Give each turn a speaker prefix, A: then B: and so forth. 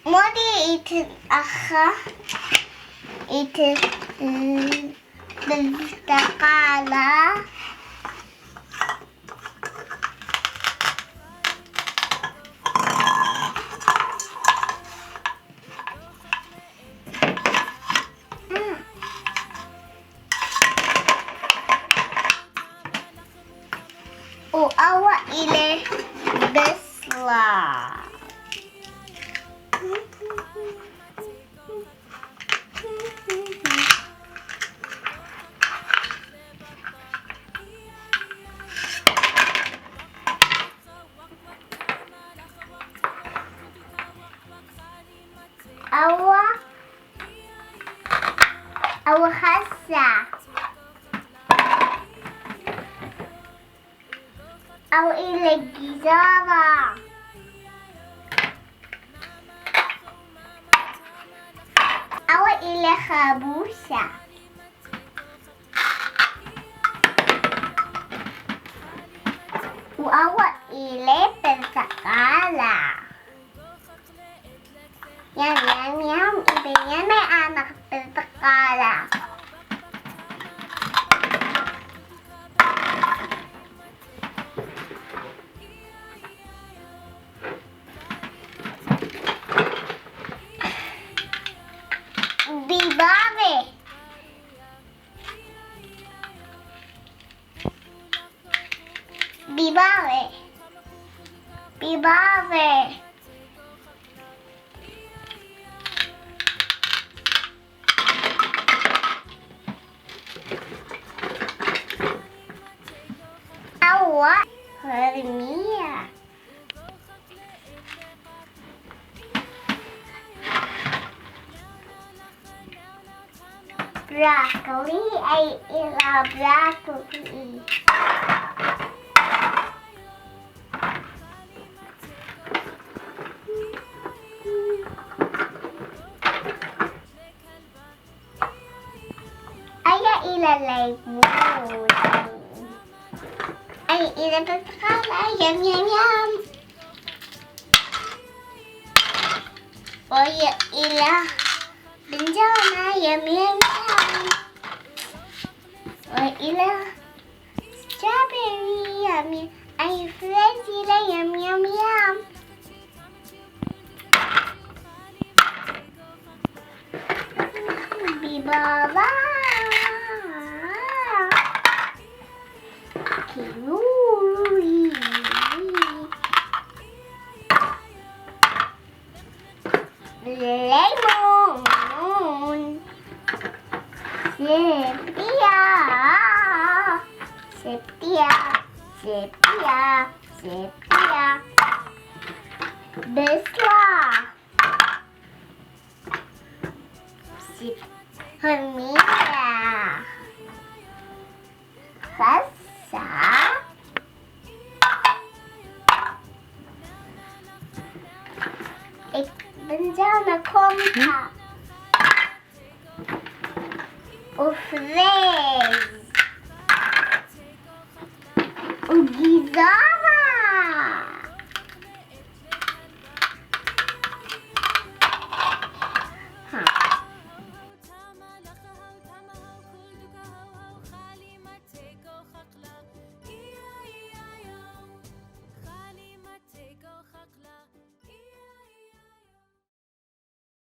A: Modi eaten aha. Eaten Takala. O awa ile besla. Awa hasa. Aw ile gizara. Aw ile khabusa. Awa ile persakala. Yan. Iba yan may anak persakala. Bibave. Awa Hermia. Broccoli. I love broccoli. Ilalay mo. Ay, ilapagkakala. Yum. O, Benjana. Yum. O, strawberry. Yum. Ay, Freddy. Yum. Bibaba. Kiwi. Lemon. Sepia. Besla. Hermia. Sasa. Ik ben zo naar Kompa. Of Reis. Giza.